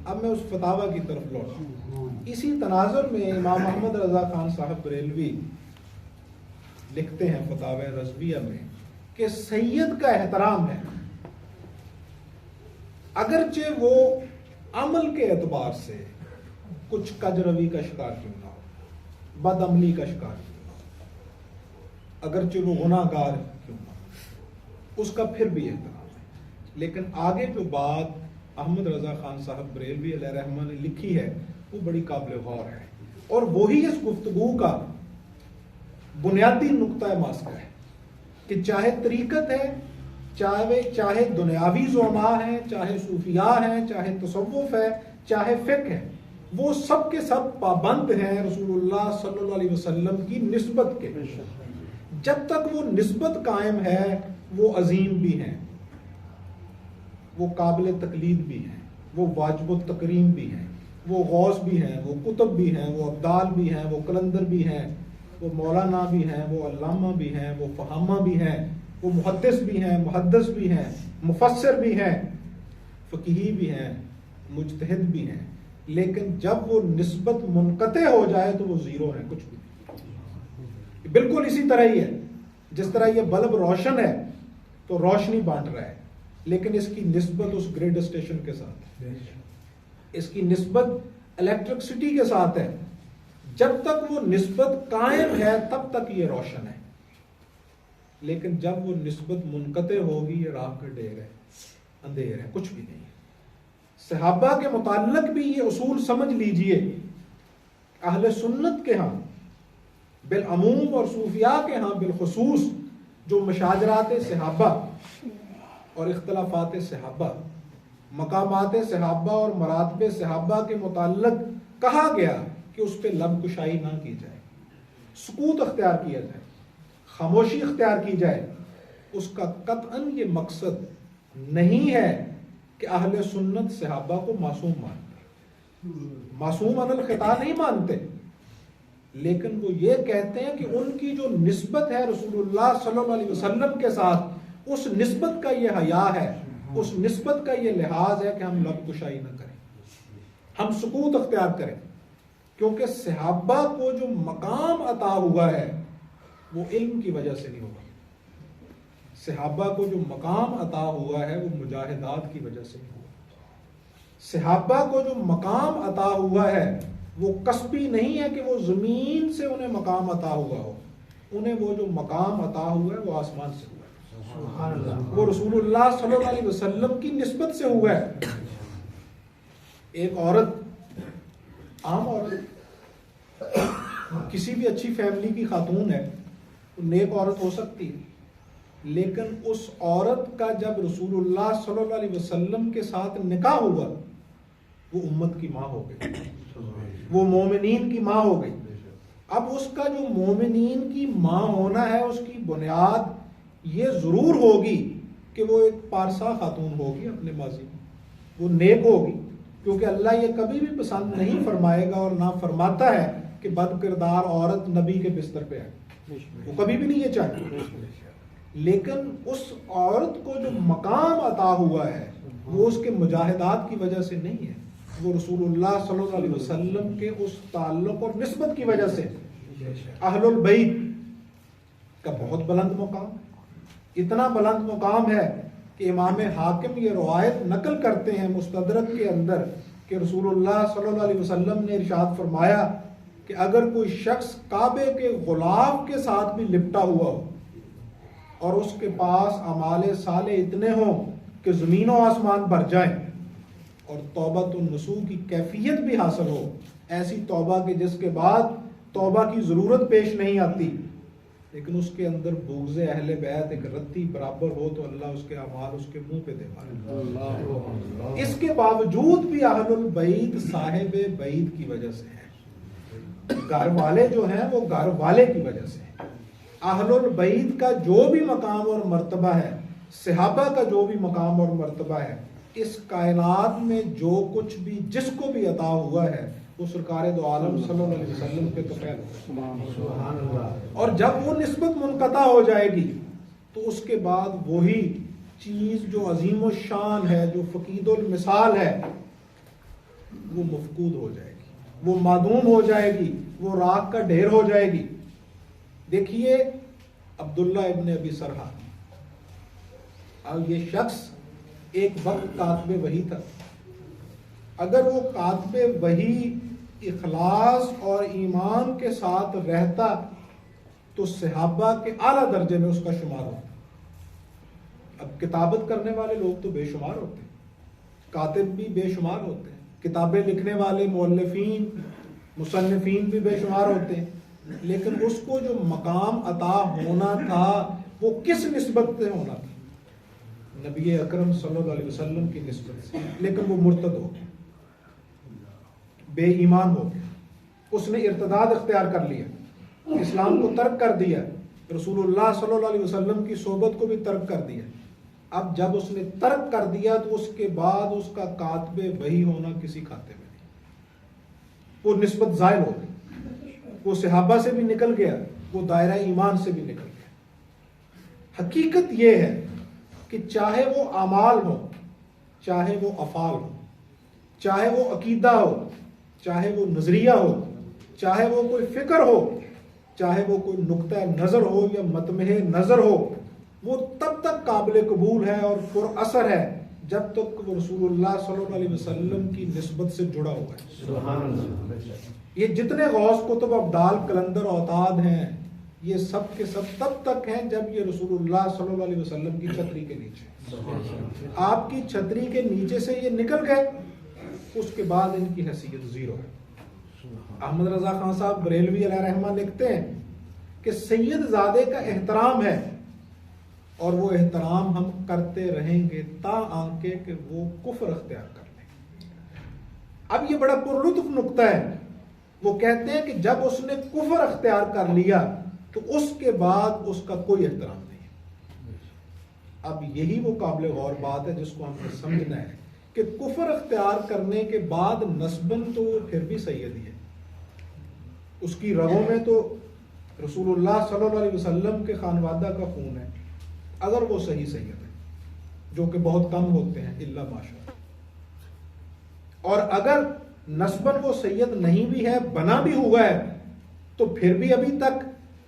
اب میں اس فتاوی کی طرف لوٹا. اسی تناظر میں امام احمد رضا خان صاحب بریلوی لکھتے ہیں فتاوی رضویہ میں کہ سید کا احترام ہے اگرچہ وہ عمل کے اعتبار سے کچھ کج روی کا شکار کیوں نہ ہو، بد عملی کا شکار کیوں نہ ہو، اگرچہ وہ گناہ گار کیوں نہ ہو، اس کا پھر بھی احترام ہے. لیکن آگے جو بات احمد رضا خان صاحب بریلوی علیہ رحمہ نے لکھی ہے وہ بڑی قابل غور ہے، اور وہی اس گفتگو کا بنیادی نقطہ ماسکہ ہے کہ چاہے طریقت ہے، چاہے دنیاوی زعماء ہیں، چاہے صوفیاء ہیں، چاہے تصوف ہے، چاہے فقہ ہے، وہ سب کے سب پابند ہیں رسول اللہ صلی اللہ علیہ وسلم کی نسبت کے. جب تک وہ نسبت قائم ہے وہ عظیم بھی ہیں، وہ قابل تقلید بھی ہیں، وہ واجب التکریم بھی ہیں، وہ غوث بھی ہیں، وہ قطب بھی ہیں، وہ ابدال بھی ہیں، وہ قلندر بھی ہیں، وہ مولانا بھی ہیں، وہ علامہ بھی ہیں، وہ فہامہ بھی ہیں، وہ محدث بھی ہیں، محدث بھی ہیں، مفسر بھی ہیں، فقیہی بھی ہیں، مجتہد بھی ہیں. لیکن جب وہ نسبت منقطع ہو جائے تو وہ زیرو ہے، کچھ بھی نہیں. بالکل اسی طرح ہی ہے جس طرح یہ بلب روشن ہے تو روشنی بانٹ رہا ہے، لیکن اس کی نسبت اس گریڈ اسٹیشن کے ساتھ ہے، اس کی نسبت الیکٹرکسٹی کے ساتھ ہے. جب تک وہ نسبت قائم ہے تب تک یہ روشن ہے، لیکن جب وہ نسبت منقطع ہوگی یہ راہ کا ڈیر ہے، اندھیر ہے، کچھ بھی نہیں ہے. صحابہ کے متعلق بھی یہ اصول سمجھ لیجئے. اہل سنت کے ہاں بالعموم اور صوفیاء کے ہاں بالخصوص جو مشاجرات صحابہ اور اختلافات صحابہ، مقامات صحابہ اور مراتب صحابہ کے متعلق کہا گیا کہ اس پہ لب کشائی نہ کی جائے، سکوت اختیار کیا جائے، خاموشی اختیار کی جائے، اس کا قطعاً یہ مقصد نہیں ہے کہ اہل سنت صحابہ کو معصوم مانتے، معصوم عن الخطا نہیں مانتے، لیکن وہ یہ کہتے ہیں کہ ان کی جو نسبت ہے رسول اللہ صلی اللہ علیہ وسلم کے ساتھ، اس نسبت کا یہ حیا ہے، اس نسبت کا یہ لحاظ ہے کہ ہم لب کشائی نہ کریں، ہم سکوت اختیار کریں. کیونکہ صحابہ کو جو مقام عطا ہوا ہے وہ علم کی وجہ سے نہیں ہوا، صحابہ کو جو مقام عطا ہوا ہے وہ مجاہدات کی وجہ سے نہیں ہوا، صحابہ کو جو مقام عطا ہوا ہے وہ کسبی نہیں ہے کہ وہ زمین سے انہیں مقام عطا ہوا ہو، انہیں وہ جو مقام عطا ہوا ہے وہ آسمان سے ہوا ہے، وہ رسول اللہ صلی اللہ علیہ وسلم کی نسبت سے ہوا ہے. ایک عورت، عام عورت، کسی بھی اچھی فیملی کی خاتون ہے، نیک عورت ہو سکتی ہے، لیکن اس عورت کا جب رسول اللہ صلی اللہ علیہ وسلم کے ساتھ نکاح ہوا وہ امت کی ماں ہو گئی، وہ مومنین کی ماں ہو گئی. اب اس کا جو مومنین کی ماں ہونا ہے اس کی بنیاد یہ ضرور ہوگی کہ وہ ایک پارسا خاتون ہوگی، اپنے ماضی میں وہ نیک ہوگی، کیونکہ اللہ یہ کبھی بھی پسند نہیں فرمائے گا اور نہ فرماتا ہے کہ بد کردار عورت نبی کے بستر پہ آئے، وہ کبھی بھی نہیں یہ چاہتی. لیکن اس عورت کو جو مقام عطا ہوا ہے وہ اس کے مجاہدات کی وجہ سے نہیں ہے، وہ رسول اللہ صلی اللہ علیہ وسلم کے اس تعلق اور نسبت کی وجہ سے. اہل البیت کا بہت بلند مقام، اتنا بلند مقام ہے کہ امام حاکم یہ روایت نقل کرتے ہیں مستدرک کے اندر کہ رسول اللہ صلی اللہ علیہ وسلم نے ارشاد فرمایا کہ اگر کوئی شخص کعبے کے غلاف کے ساتھ بھی لپٹا ہوا ہو اور اس کے پاس اعمال صالح اتنے ہوں کہ زمین و آسمان بھر جائیں اور توبۃ النصوح کی کیفیت بھی حاصل ہو، ایسی توبہ کہ جس کے بعد توبہ کی ضرورت پیش نہیں آتی، لیکن اس کے اندر بغض اہل بیت ایک رتی برابر ہو تو اللہ اس کے اعمال اس کے منہ پہ دے مارے. اس کے باوجود بھی اہل البیت صاحب بیت کی وجہ سے ہیں، گھر والے جو ہیں وہ گھر والے کی وجہ سے ہیں. اہل البیت کا جو بھی مقام اور مرتبہ ہے، صحابہ کا جو بھی مقام اور مرتبہ ہے، اس کائنات میں جو کچھ بھی جس کو بھی عطا ہوا ہے وہ سرکار دو عالم صلی اللہ علیہ وسلم کے تو فیض ہے. اور جب وہ نسبت منقطع ہو جائے گی تو اس کے بعد وہی چیز جو عظیم الشان ہے، جو فقید المثال ہے، وہ مفقود ہو جائے گی، وہ معدوم ہو جائے گی، وہ راکھ کا ڈھیر ہو جائے گی۔ دیکھیے عبداللہ ابن ابی سرحہ، اب یہ شخص ایک وقت کاتب وحی تھا، اگر وہ کاتب وحی اخلاص اور ایمان کے ساتھ رہتا تو صحابہ کے اعلیٰ درجے میں اس کا شمار ہوتا۔ اب کتابت کرنے والے لوگ تو بے شمار ہوتے ہیں، کاتب بھی بے شمار ہوتے ہیں، کتابیں لکھنے والے مؤلفین مصنفین بھی بے شمار ہوتے ہیں، لیکن اس کو جو مقام عطا ہونا تھا وہ کس نسبت سے ہونا تھا؟ نبی اکرم صلی اللہ علیہ وسلم کی نسبت سے۔ لیکن وہ مرتد ہو گیا، بے ایمان ہو گیا، اس نے ارتداد اختیار کر لیا، اسلام کو ترک کر دیا، رسول اللہ صلی اللہ علیہ وسلم کی صحبت کو بھی ترک کر دیا۔ اب جب اس نے ترک کر دیا تو اس کے بعد اس کا کاتب وحی ہونا کسی کھاتے میں نہیں، وہ نسبت زائل ہو گئی، وہ صحابہ سے بھی نکل گیا، وہ دائرہ ایمان سے بھی نکل گیا۔ حقیقت یہ ہے کہ چاہے وہ اعمال ہو، چاہے وہ افعال ہو، چاہے وہ عقیدہ ہو، چاہے وہ نظریہ ہو، چاہے وہ کوئی فکر ہو، چاہے وہ کوئی نقطہ نظر ہو یا مطمع نظر ہو، وہ تب تک قابل قبول ہے اور پر اثر ہے جب تک وہ رسول اللہ صلی اللہ علیہ وسلم کی نسبت سے جڑا ہوا ہے۔ سبحان اللہ۔ یہ جتنے غوث کتب ابدال کلندر اوتاد ہیں، یہ سب کے سب تب تک ہیں جب یہ رسول اللہ صلی اللہ علیہ وسلم کی چھتری کے نیچے، آپ کی چھتری کے نیچے سے یہ نکل گئے، اس کے بعد ان کی حیثیت زیرو ہے۔ احمد رضا خان صاحب بریلوی علیہ رحمہ لکھتے ہیں کہ سید زادے کا احترام ہے اور وہ احترام ہم کرتے رہیں گے تا آنکے کہ وہ کفر اختیار کر لیں۔ اب یہ بڑا پرلطف نقطہ ہے، وہ کہتے ہیں کہ جب اس نے کفر اختیار کر لیا تو اس کے بعد اس کا کوئی احترام نہیں ہے۔ اب یہی وہ قابل غور بات ہے جس کو ہم نے سمجھنا ہے کہ کفر اختیار کرنے کے بعد نسباً تو وہ پھر بھی سید ہی ہے، اس کی رگوں میں تو رسول اللہ صلی اللہ علیہ وسلم کے خانوادہ کا خون ہے، اگر وہ صحیح سید ہے، جو کہ بہت کم ہوتے ہیں الا ماشاء اللہ، اور اگر نسباً وہ سید نہیں بھی ہے، بنا بھی ہوا ہے، تو پھر بھی ابھی تک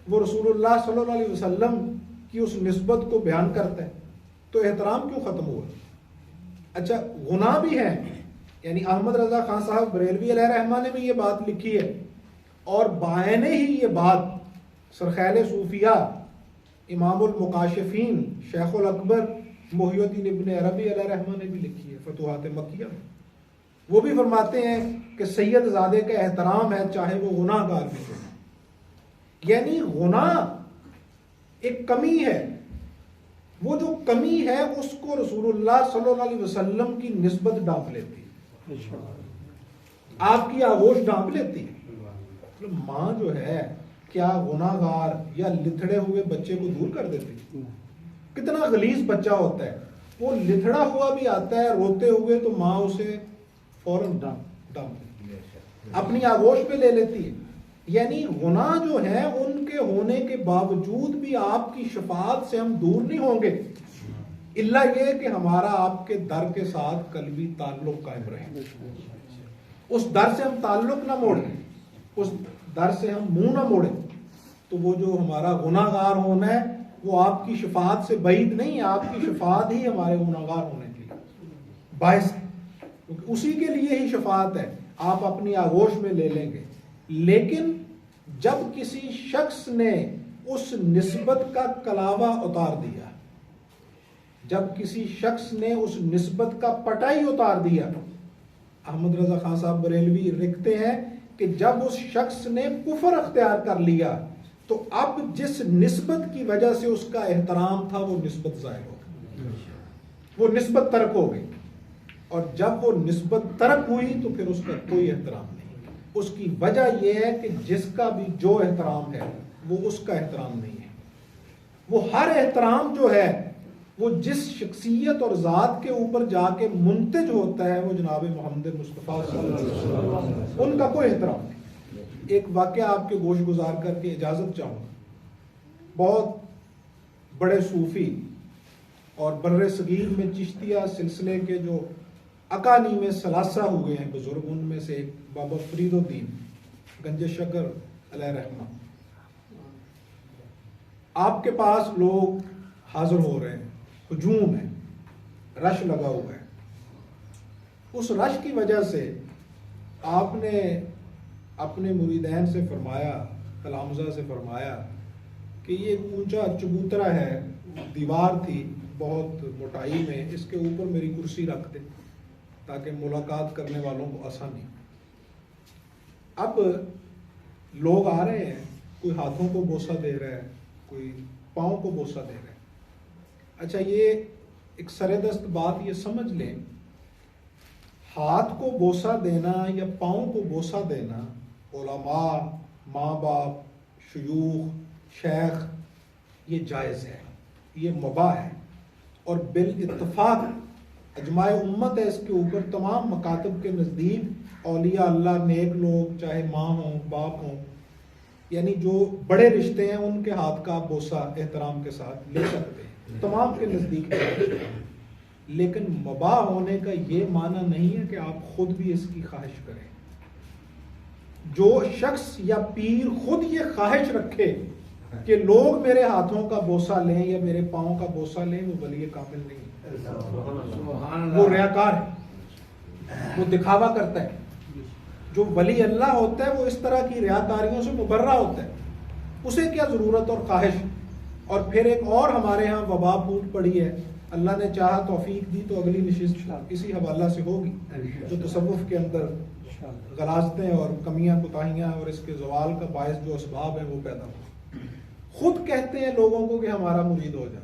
وہ رسول اللہ صلی اللہ علیہ وسلم کی اس نسبت کو بیان کرتا ہے، تو احترام کیوں ختم ہوا؟ اچھا گناہ بھی ہے، یعنی احمد رضا خان صاحب بریلوی علیہ رحمہ نے بھی یہ بات لکھی ہے، اور بائنے ہی یہ بات سرخیل صوفیہ امام المکاشفین شیخ الاکبر محی الدین ابن عربی علیہ رحمہ نے بھی لکھی ہے فتوحات مکیہ میں۔ وہ بھی فرماتے ہیں کہ سید زادے کا احترام ہے چاہے وہ گناہ گار بھی ہو، یعنی گناہ ایک کمی ہے، وہ جو کمی ہے اس کو رسول اللہ صلی اللہ علیہ وسلم کی نسبت ڈھانپ لیتی ہے، آپ کی آغوش ڈھانپ لیتی ہے۔ ماں جو ہے کیا گناہ گار یا لتھڑے ہوئے بچے کو دور کر دیتی؟ کتنا غلیظ بچہ ہوتا ہے، وہ لتھڑا ہوا بھی آتا ہے روتے ہوئے تو ماں اسے فوراً ڈانپ دیتی ہے، اپنی آغوش پہ لے لیتی ہے۔ یعنی گناہ جو ہے ان کے ہونے کے باوجود بھی آپ کی شفاعت سے ہم دور نہیں ہوں گے، الا یہ کہ ہمارا آپ کے در کے ساتھ قلبی تعلق قائم رہے، اس در سے ہم تعلق نہ موڑیں، اس در سے ہم منہ نہ موڑیں، تو وہ جو ہمارا گناہ گار ہونا ہے وہ آپ کی شفاعت سے بعید نہیں ہے، آپ کی شفاعت ہی ہمارے گناہ گار ہونے کے لیے باعث ہے، کیونکہ اسی کے لیے ہی شفاعت ہے، آپ اپنی آغوش میں لے لیں گے۔ لیکن جب کسی شخص نے اس نسبت کا کلاوہ اتار دیا، جب کسی شخص نے اس نسبت کا پٹائی اتار دیا، احمد رضا خان صاحب بریلوی لکھتے ہیں کہ جب اس شخص نے کفر اختیار کر لیا تو اب جس نسبت کی وجہ سے اس کا احترام تھا وہ نسبت ظاہر ہو گئی، وہ نسبت ترک ہو گئی، اور جب وہ نسبت ترک ہوئی تو پھر اس کا کوئی احترام نہیں۔ اس کی وجہ یہ ہے کہ جس کا بھی جو احترام ہے وہ اس کا احترام نہیں ہے، وہ ہر احترام جو ہے وہ جس شخصیت اور ذات کے اوپر جا کے منتج ہوتا ہے وہ جناب محمد مصطفیٰ صلی اللہ علیہ وسلم، ان کا کوئی احترام نہیں۔ ایک واقعہ آپ کے گوش گزار کر کے اجازت چاہوں گا، بہت بڑے صوفی اور بر صغیر میں چشتیہ سلسلے کے جو اکانیم ثلاثہ ہوئے ہیں بزرگ، ان میں سے ایک بابا فرید الدین گنج شکر علیہ رحمہ، آپ کے پاس لوگ حاضر ہو رہے ہیں، ہجوم ہے، رش لگا ہوا ہے۔ اس رش کی وجہ سے آپ نے اپنے مریدین سے فرمایا، تلامذہ سے فرمایا کہ یہ ایک اونچا چبوترا ہے، دیوار تھی بہت موٹائی میں، اس کے اوپر میری کرسی رکھ دے تاکہ ملاقات کرنے والوں کو آسانی۔ اب لوگ آ رہے ہیں، کوئی ہاتھوں کو بوسہ دے رہا ہے، کوئی پاؤں کو بوسہ دے رہا ہے۔ اچھا، یہ ایک سردست بات یہ سمجھ لیں، ہاتھ کو بوسہ دینا یا پاؤں کو بوسہ دینا علماء، ماں باپ، شیوخ، شیخ، یہ جائز ہے، یہ مباح ہے، اور بالاتفاق اجماع امت ہے اس کے اوپر۔ تمام مکاتب کے نزدیک اولیاء اللہ، نیک لوگ، چاہے ماں ہوں باپ ہوں، یعنی جو بڑے رشتے ہیں، ان کے ہاتھ کا بوسہ احترام کے ساتھ لے سکتے ہیں، تمام کے نزدیک ہے۔ لیکن مباح ہونے کا یہ معنی نہیں ہے کہ آپ خود بھی اس کی خواہش کریں۔ جو شخص یا پیر خود یہ خواہش رکھے کہ لوگ میرے ہاتھوں کا بوسہ لیں یا میرے پاؤں کا بوسہ لیں، وہ ولی کامل نہیں ہے، وہ ریاکار ہے، وہ دکھاوا کرتا ہے۔ جو ولی اللہ ہوتا ہے وہ اس طرح کی ریاکاریوں سے مبرہ ہوتا ہے، اسے کیا ضرورت اور خواہش۔ اور پھر ایک اور ہمارے ہاں وبا پھوٹ پڑی ہے، اللہ نے چاہا توفیق دی تو اگلی نشست اسی حوالہ سے ہوگی، جو تصوف کے اندر غلاظتیں اور کمیاں کوتاہیاں اور اس کے زوال کا باعث جو اسباب ہیں وہ پیدا ہو۔ خود کہتے ہیں لوگوں کو کہ ہمارا مرید ہو جاؤ۔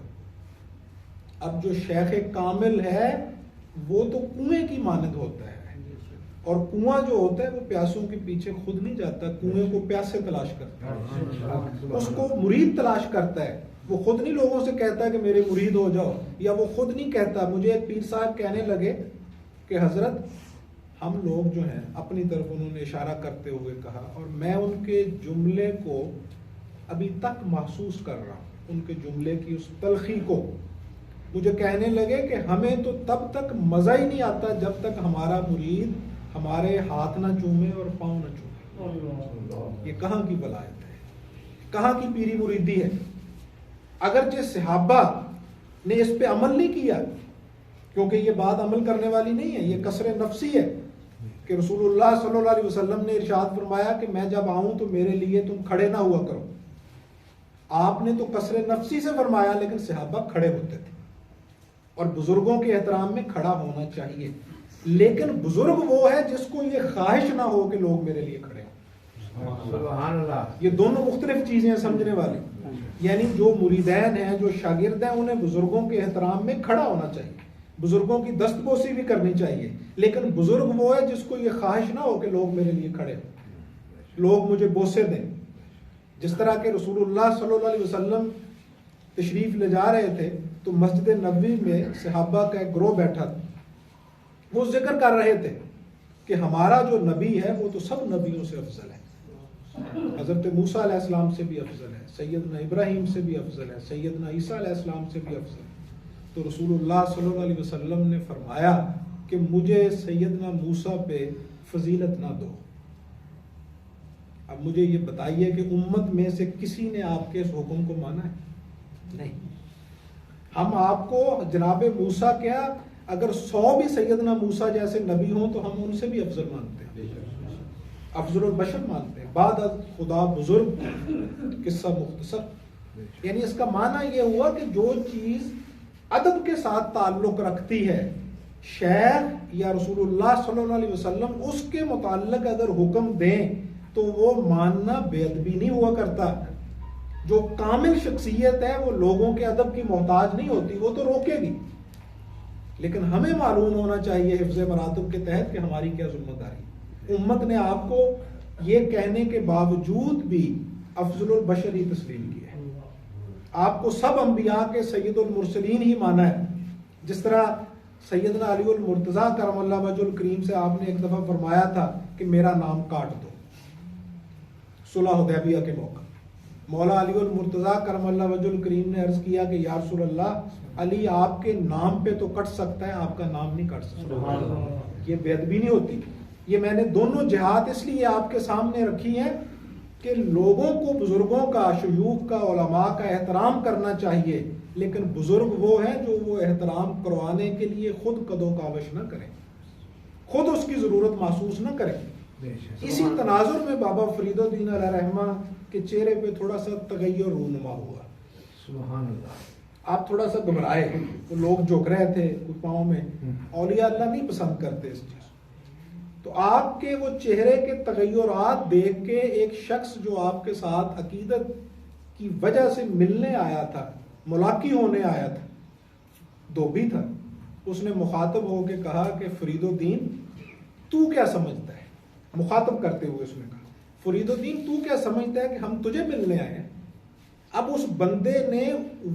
اب جو شیخ کامل ہے وہ تو کنویں کی مانند ہوتا ہے، اور کنواں جو ہوتا ہے وہ پیاسوں کے پیچھے خود نہیں جاتا، کنویں کو پیاسے تلاش کرتا ہے، اس کو مرید تلاش کرتا ہے۔ وہ خود نہیں لوگوں سے کہتا ہے کہ میرے مرید ہو جاؤ، یا وہ خود نہیں کہتا۔ مجھے ایک پیر صاحب کہنے لگے کہ حضرت ہم لوگ جو ہیں، اپنی طرف انہوں نے اشارہ کرتے ہوئے کہا، اور میں ان کے جملے کو ابھی تک محسوس کر رہا ہوں، ان کے جملے کی اس تلخی کو۔ مجھے کہنے لگے کہ ہمیں تو تب تک مزہ ہی نہیں آتا جب تک ہمارا مرید ہمارے ہاتھ نہ چومے اور پاؤں نہ چومے۔ یہ کہاں کی ولایت ہے، کہاں کی پیری مریدی ہے؟ اگرچہ صحابہ نے اس پہ عمل نہیں کیا، کیونکہ یہ بات عمل کرنے والی نہیں ہے، یہ کسر نفسی ہے کہ رسول اللہ صلی اللہ علیہ وسلم نے ارشاد فرمایا کہ میں جب آؤں تو میرے لیے تم کھڑے نہ ہوا کرو۔ آپ نے تو کسر نفسی سے فرمایا، لیکن صحابہ کھڑے ہوتے تھے، اور بزرگوں کے احترام میں کھڑا ہونا چاہیے۔ لیکن بزرگ وہ ہے جس کو یہ خواہش نہ ہو کہ لوگ میرے لیے کھڑے ہوں۔ سبحان اللہ۔ یہ دونوں مختلف چیزیں ہیں سمجھنے والی۔ یعنی جو مریدین ہیں، جو شاگرد ہیں، انہیں بزرگوں کے احترام میں کھڑا ہونا چاہیے، بزرگوں کی دستبوسی بھی کرنی چاہیے، لیکن بزرگ وہ ہے جس کو یہ خواہش نہ ہو کہ لوگ میرے لیے کھڑے ہوں، لوگ مجھے بوسے دیں۔ جس طرح کہ رسول اللہ صلی اللہ علیہ وسلم تشریف لے جا رہے تھے تو مسجد نبوی میں صحابہ کا ایک گروہ بیٹھا تھا، وہ ذکر کر رہے تھے کہ ہمارا جو نبی ہے وہ تو سب نبیوں سے افضل ہے، حضرت موسیٰ علیہ السلام سے بھی افضل ہے، سیدنا ابراہیم سے بھی افضل ہے، سیدنا عیسیٰ علیہ السلام سے بھی افضل ہے۔ تو رسول اللہ صلی اللہ علیہ وسلم نے فرمایا کہ مجھے سیدنا موسیٰ پہ فضیلت نہ دو۔ اب مجھے یہ بتائیے کہ امت میں سے کسی نے آپ کے اس حکم کو مانا ہے؟ نہیں۔ ہم آپ کو جناب موسیٰ کیا، اگر 100 بھی سیدنا موسیٰ جیسے نبی ہوں تو ہم ان سے بھی افضل مانتے ہیں، افضل البشر مانتے ہیں، بعد از خدا بزرگ، قصہ مختصر۔ یعنی اس کا معنی یہ ہوا کہ جو چیز ادب کے ساتھ تعلق رکھتی ہے، شیخ یا رسول اللہ صلی اللہ علیہ وسلم اس کے متعلق اگر حکم دیں تو وہ ماننا بے ادبی نہیں ہوا کرتا۔ جو کامل شخصیت ہے وہ لوگوں کے ادب کی محتاج نہیں ہوتی، وہ تو روکے گی، لیکن ہمیں معلوم ہونا چاہیے حفظ مراتب کے تحت کہ ہماری کیا ذمہ داری۔ امت نے آپ کو یہ کہنے کے باوجود بھی افضل البشر ہی تسلیم کیا ہے، آپ کو سب انبیاء کے سید المرسلین ہی مانا ہے۔ جس طرح سیدنا علی المرتضیٰ کرم اللہ وجہ الکریم سے آپ نے ایک دفعہ فرمایا تھا کہ میرا نام کاٹ دو، صلح حدیبیہ کے موقع، مولا علی المرتضیٰ کرم اللہ وجہ الکریم نے عرض کیا کہ یا رسول اللہ، علی آپ کے نام پہ تو کٹ سکتا ہے، آپ کا نام نہیں کٹ سکتا. یہ بے ادبی نہیں ہوتی. یہ میں نے دونوں جہات اس لیے آپ کے سامنے رکھی ہیں کہ لوگوں کو بزرگوں کا، شیوخ کا، علماء کا احترام کرنا چاہیے، لیکن بزرگ وہ ہیں جو وہ احترام کروانے کے لیے خود قدو کاوش نہ کریں، خود اس کی ضرورت محسوس نہ کریں. اسی تناظر میں بابا فرید الدین علیہ رحمہ کے چہرے پہ تھوڑا سا تغیر رونما ہوا. سبحان اللہ. آپ تھوڑا سا گھبرائے، لوگ جھک رہے تھے پاؤں میں. اولیاء اللہ نہیں پسند کرتے اس چیز. تو آپ کے وہ چہرے کے تغیرات دیکھ کے ایک شخص جو آپ کے ساتھ عقیدت کی وجہ سے ملنے آیا تھا، ملاقی ہونے آیا تھا، دھوبی تھا، اس نے مخاطب ہو کے کہا کہ فرید الدین تو کیا سمجھتا ہے؟ مخاطب کرتے ہوئے اس نے کہا فرید الدین تو کیا سمجھتا ہے کہ ہم تجھے ملنے آئے ہیں؟ اب اس بندے نے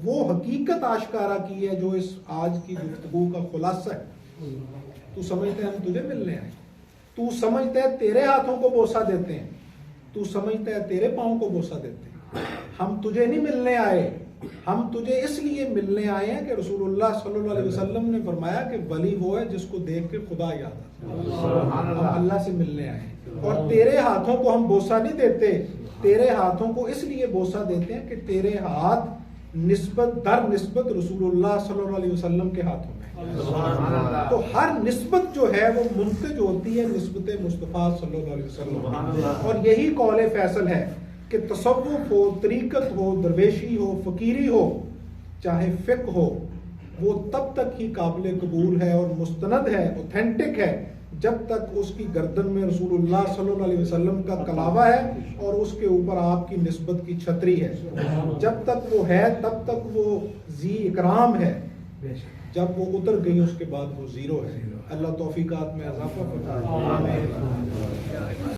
وہ حقیقت آشکارا کی ہے جو اس آج کی گفتگو کا خلاصہ ہے. تو سمجھتا ہے ہم تجھے ملنے آئے، تو سمجھتا ہے تیرے ہاتھوں کو بوسہ دیتے ہیں، تو سمجھتا ہے تیرے پاؤں کو بوسہ دیتے ہیں. ہم تجھے نہیں ملنے آئے، ہم تجھے اس لیے ملنے آئے ہیں کہ رسول اللہ صلی اللہ علیہ وسلم نے فرمایا کہ ولی وہ ہے جس کو دیکھ کے خدا یاد آتا ہے. ہم اللہ سے ملنے آئے ہیں، اور تیرے ہاتھوں کو ہم بوسہ نہیں دیتے، تیرے ہاتھوں کو اس لیے بوسہ دیتے ہیں کہ تیرے ہاتھ نسبت در نسبت رسول اللہ صلی اللہ علیہ وسلم کے ہاتھوں میں. تو ہر نسبت جو ہے وہ منتج ہوتی ہے نسبت مصطفیٰ صلی اللہ علیہ وسلم. اور یہی قول فیصل ہے کہ تصوف ہو، طریقت ہو، درویشی ہو، فقیری ہو، چاہے فقہ ہو، وہ تب تک ہی قابل قبول ہے اور مستند ہے، اوتھینٹک ہے، جب تک اس کی گردن میں رسول اللہ صلی اللہ علیہ وسلم کا کلاوہ ہے اور اس کے اوپر آپ کی نسبت کی چھتری ہے. جب تک وہ ہے تب تک وہ ذی اکرام ہے، جب وہ اتر گئی اس کے بعد وہ زیرو ہے. اللہ توفیقات میں اضافہ فرمائے.